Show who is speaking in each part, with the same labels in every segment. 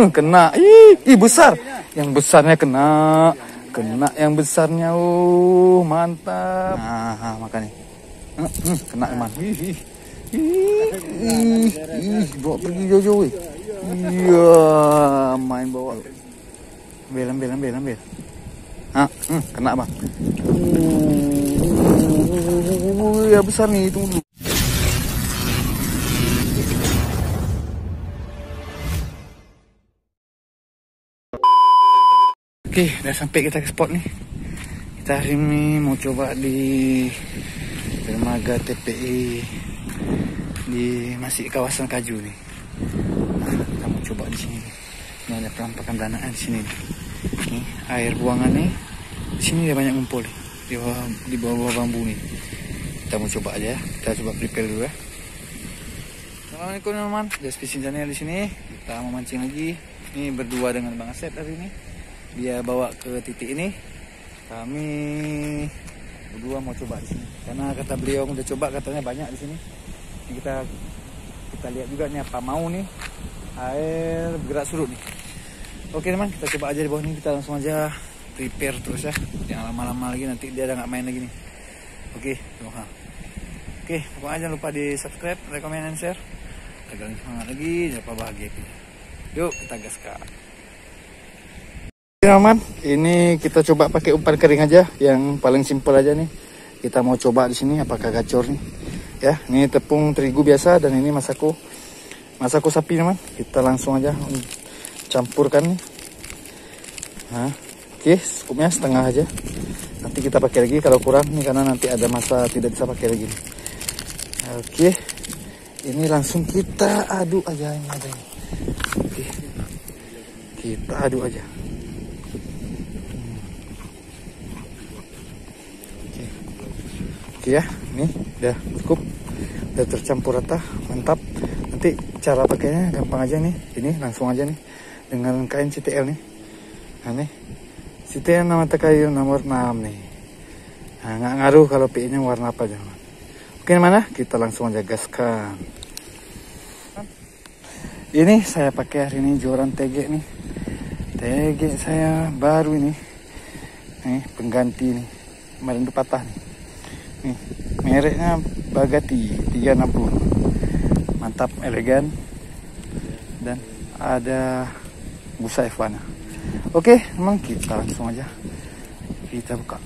Speaker 1: Kena. Ih, besar. Yang besarnya kena. Kena yang besarnya. Mantap. Nah, makan nih. Kena teman. Bawa pergi jauh-jauh. Iya, main bawa. Ambil. Kena bang. Ya besar nih, tunggu. Oke, udah sampai kita ke spot nih. Kita hari ini mau coba di dermaga TPI di masih kawasan Kaju nih. Nah, kita mau coba di sini. Ini ada perampakan danaan di sini. Nih, air buangan nih. Di sini dia banyak ngumpul nih. Di bawah bambu nih. Kita mau coba aja ya. Kita coba prepare dulu ya. Assalamualaikum teman-teman. Despising channel di sini. Kita mau mancing lagi. Ini berdua dengan Bang Asep hari ini. Dia bawa ke titik ini. Kami berdua mau coba di sini. Karena kata beliau udah coba, katanya banyak di sini. Ini kita lihat juga nih apa mau nih. Air bergerak surut nih. Oke teman, kita coba aja di bawah ini. Kita langsung aja prepare terus ya. Jangan lama-lama lagi, nanti dia udah nggak main lagi nih. Oke, pokoknya jangan lupa di subscribe, rekomen, dan share. Agar semangat lagi, jangan lupa bahagia. Yuk kita gaskan. Teman, ini kita coba pakai umpan kering aja, yang paling simpel aja nih. Kita mau coba di sini apakah gacor nih. Ya, ini tepung terigu biasa dan ini masako sapi teman. Kita langsung aja campurkan nih. Nah, oke, cukupnya setengah aja. Nanti kita pakai lagi kalau kurang nih, karena nanti ada masa tidak bisa pakai lagi. Oke, ini langsung kita aduk aja ini ada ini. Oke, kita aduk aja. Oke ya, ini udah cukup, udah tercampur rata, mantap. Nanti cara pakainya gampang aja nih. Ini langsung aja nih dengan kain CTL nih. Nah nih, CTL nama kayu nomor 6 nih. Nah, nggak ngaruh kalau PI-nya warna apa aja. Oke, mana? Kita langsung aja gaskan. Ini saya pakai hari ini joran TG nih. TG saya baru ini. Nih, pengganti nih. Kemarin itu patah nih. Nih, mereknya Bagati 360. Mantap, elegan. Dan ada busa F1. Oke, memang kita langsung aja. Kita buka.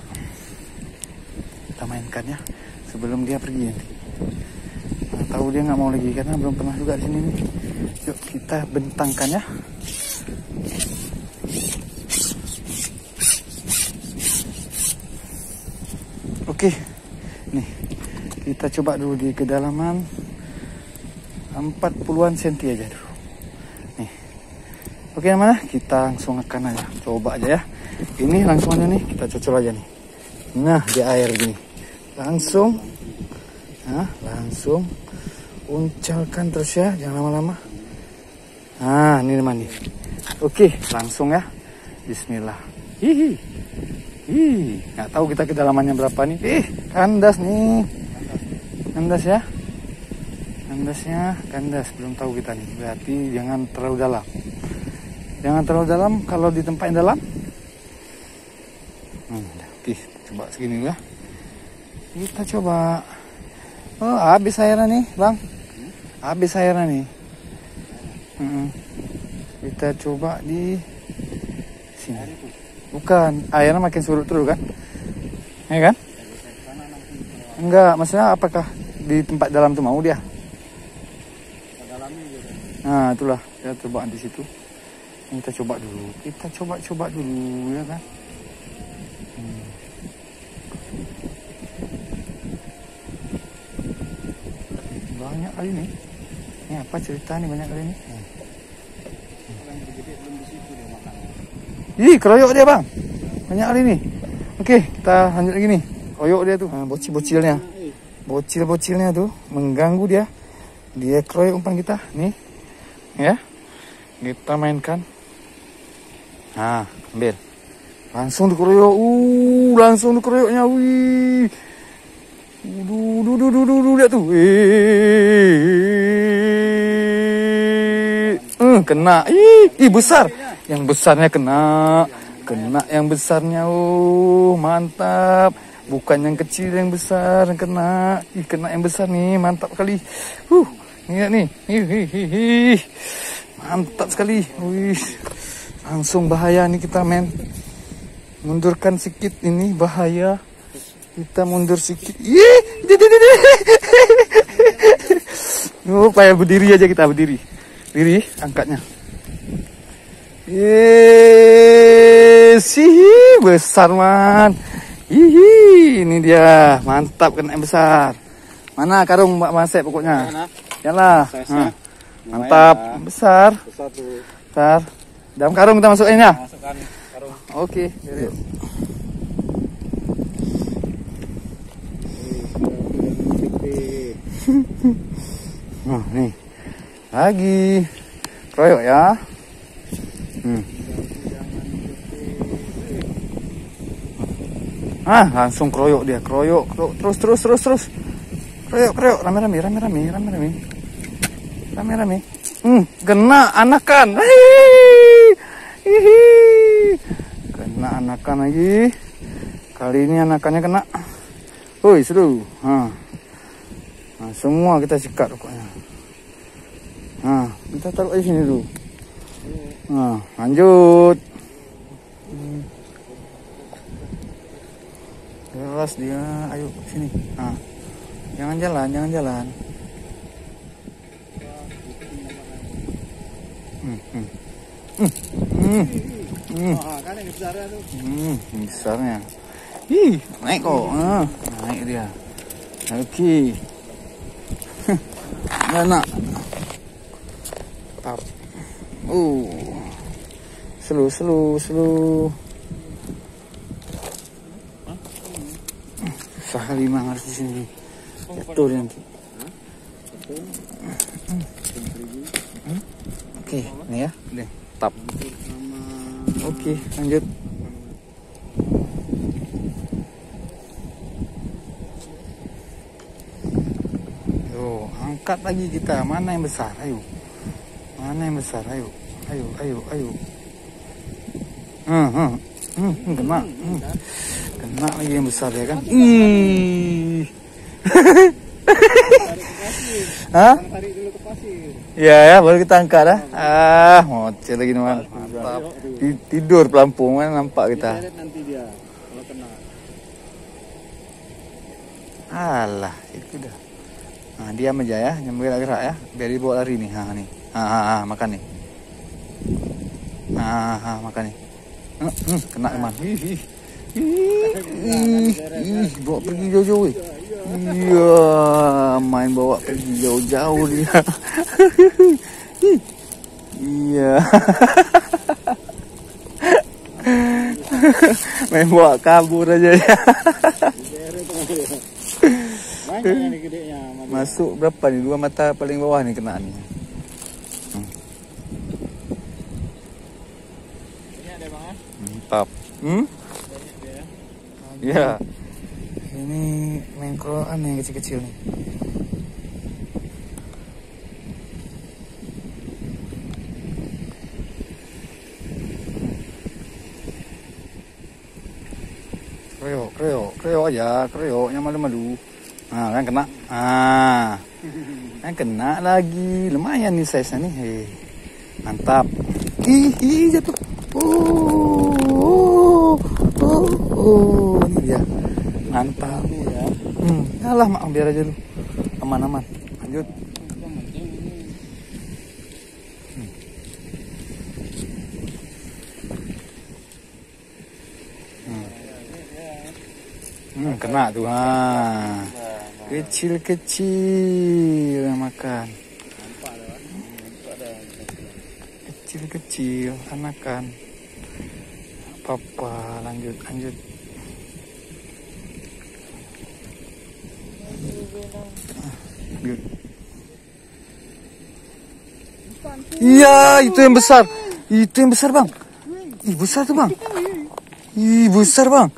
Speaker 1: Kita mainkan ya. Sebelum dia pergi nanti. Nah, tahu dia nggak mau lagi karena belum pernah juga di sini nih. Yuk kita bentangkan ya. Oke, nih kita coba dulu di kedalaman 40-an cm aja dulu. Nih, oke mana? Kita langsung akan aja, coba aja ya. Ini langsung aja nih, kita cocol aja nih. Nah di air gini, langsung uncalkan terus ya, jangan lama-lama. Nah ini teman nih. Oke, langsung ya. Bismillah. Nggak tahu kita kedalamannya berapa nih. Kandas nih. Kandas ya. Kandas. Belum tahu kita nih. Berarti jangan terlalu dalam. Jangan terlalu dalam. Kalau di tempat yang dalam. Oke, coba segini ya. Kita coba. Oh, habis airnya nih, Bang. Habis airnya nih. Kita coba di sini. Bukan, airnya makin surut terus kan? Ya kan? Enggak, maksudnya apakah di tempat dalam tuh mau dia? Nah, itulah, kita coba di situ. Kita coba dulu. Kita coba dulu ya kan? Banyak kali nih. Ini apa cerita nih banyak kali nih? Ih, keroyok dia bang. Banyak kali nih. Oke, kita lanjut lagi nih. Keroyok dia tuh. Nah, bocil-bocilnya. Bocil-bocilnya tuh mengganggu dia. Dia keroyok umpan kita. Nih. Ya. Kita mainkan. Nah, ambil. Langsung dikeroyok. Langsung dikeroyoknya. Wih. Lihat tuh. Kena. Ih, besar. Yang besarnya kena. Kena yang besarnya. Oh, mantap. Bukan yang kecil, yang besar kena. Ih, kena yang besar nih, mantap kali. Lihat nih. Mantap sekali. Wih. Langsung bahaya nih kita, men. Mundurkan sedikit ini bahaya. Kita mundur sedikit. Oh, payah berdiri aja kita, berdiri. Berdiri, angkatnya. Sih, besar man. Ini dia, mantap kena yang besar. Mana karung Mbak Masek pokoknya? Yalah. Mantap, besar. Besar. Dalam karung kita masukin ya. Masukkan karung. Oke, yuk. Nih. Lagi. Kroyok ya. Langsung kroyok dia, kroyok. Terus. Kroyok, rame-rame. Kena anakan. Kena anakan lagi. Kali ini anakannya kena. Woi, seru. Semua kita sikat pokoknya. Kita taruh di sini dulu. Lanjut. Jelas dia, ayo sini. Jangan jalan.
Speaker 2: Kan yang besarnya tuh.
Speaker 1: Besarnya. Naik kok. Naik dia. Oke. Mana? Tap. Slow. Susah kali harus di sini. Jatuh nanti. Oke, ini ya. Nih, tap. Oke, lanjut. Yo, angkat lagi kita. Mana yang besar? Ayo. Ayo. Kena. Kena lagi yang besar ya kan?
Speaker 2: Tarik dulu ke pasir.
Speaker 1: Ya, baru kita angkat dah. Ngoceh lagi teman. Mantap. Tidur pelampung kan nampak kita.
Speaker 2: Nanti dia kalau kena.
Speaker 1: Alah, itu dah. Diam aja ya, jangan bergerak ya, biar dibawa lari nih. Nih. Makan nih. Makan nih. Kena teman. Bawa pergi jauh-jauh. Iya, main bawa pergi jauh-jauh dia. Iya. Main bawa kabur aja ya.
Speaker 2: Banyak yang gedenya.
Speaker 1: Masuk berapa nih? 2 mata paling bawah nih kena nih.
Speaker 2: Ini ada bang.
Speaker 1: Mantap. Ya. Ini main kroan yang kecil-kecil nih. Kreo aja, yang malu-malu. Kan kena. Kan kena lagi. Lumayan nih size-nya nih. Mantap. Jatuh. Ini dia. Mantap ya. Alah, mak biar aja lu. Aman-aman. Lanjut. Kena tuh. Kecil-kecil yang makan. Kecil-kecil anakan. Apa-apa, lanjut. Iya, itu yang besar. Bang. Besar tuh, Bang. Besar, Bang.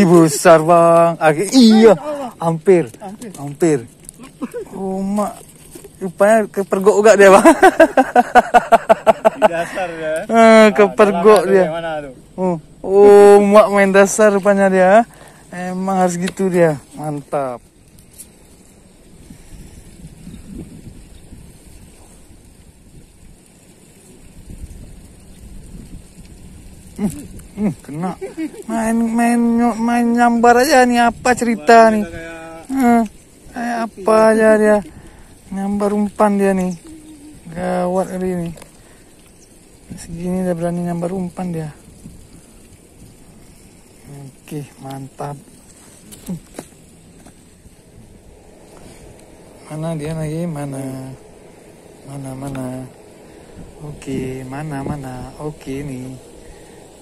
Speaker 1: Besar, Bang. Iya, hampir. Oh, mak. Rupanya kepergok juga dia, Bang.
Speaker 2: Di dasar ya.
Speaker 1: Kepergok dia.
Speaker 2: Mana tuh?
Speaker 1: Oh, mak main dasar rupanya dia. Emang harus gitu dia. Mantap. Kena. Main nyambar aja nih, apa cerita nih? Kayak apa aja dia. Nyambar umpan dia nih. Gawat kali ini. Segini udah berani nyambar umpan dia. Oke, mantap. Mana dia lagi? Mana? Oke, mana? Oke nih.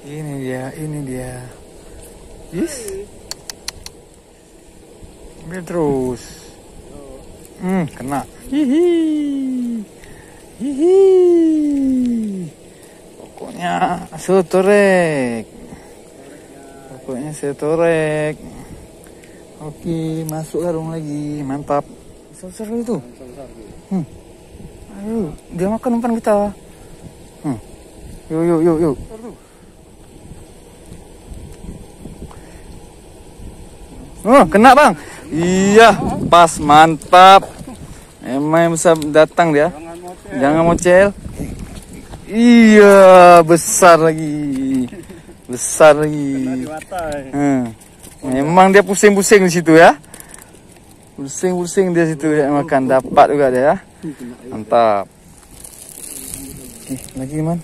Speaker 1: Ini dia. Yes. Ambil terus. Kena. Hihi. Pokoknya setorek. Oke, masuk karung lagi. Mantap. Besar itu. Ayo, dia makan umpan kita. Yuk. Oh, kena, Bang. Iya, pas, mantap. Emang bisa datang dia. Jangan mocel. Iya, besar lagi. Memang dia pusing-pusing di situ ya. Pusing dia situ ya, makan dapat juga dia ya. Mantap. Oke, lagi man.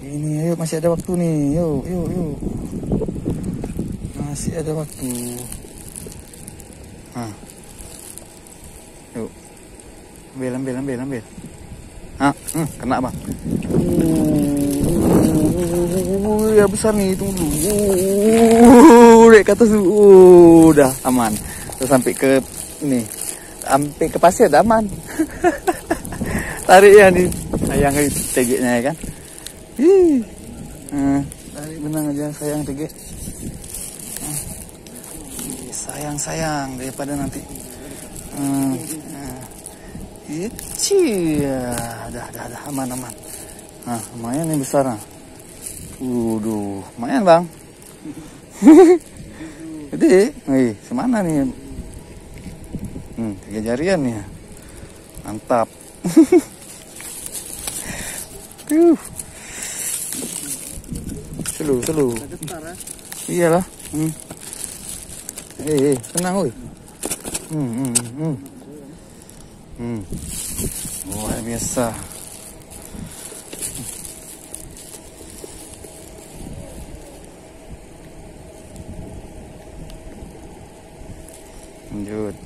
Speaker 1: Ini ayo, masih ada waktu nih. Yuk. Masih ada waktu. Yuk. Ambil. Kena, Bang. Ya besar nih, tunggu dulu. Dek kata udah aman. Terus sampai ke ini. Sampai ke pasir udah aman. Tarik ya nih. Sayang tegeknya ya kan. Tarik benang aja, sayang tegek. Sayang daripada nanti. Dah aman. Lumayan nih besar. Lumayan, Bang. Gede. Semana nih? 3 jarian nih. Mantap. Selu. Iyalah. Tenang, woi. Luar biasa. Lanjut.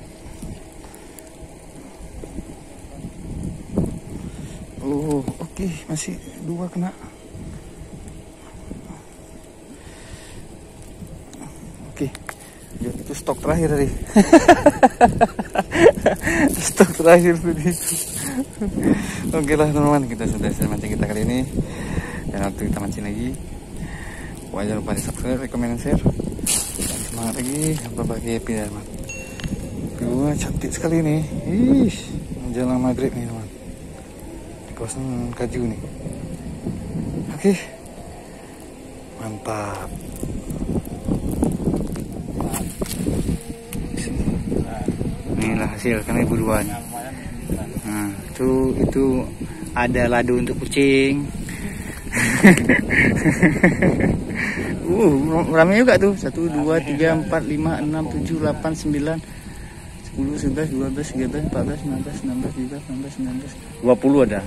Speaker 1: Oke, masih 2 kena. Oke. Itu stok terakhir tadi. Stok terakhir tadi. Oke lah teman-teman, kita sudah selesai mancing kita kali ini. Dan waktu kita mancing lagi, jangan lupa di subscribe, komen, dan share. Dan semangat lagi, berbagi happy ya teman. Wah, cantik sekali nih. Menjelang maghrib nih teman. Di kawasan Kaju nih. Oke. Mantap. Inilah hasil kami buruan. Nah, itu ada ladu untuk kucing. Ramai juga tuh. 1, 2, 3, 4, 5, 6, 7, 8, 9, 10, 11, 12, 13, 14, 15, 16, 17, 18, 19, 20 ada.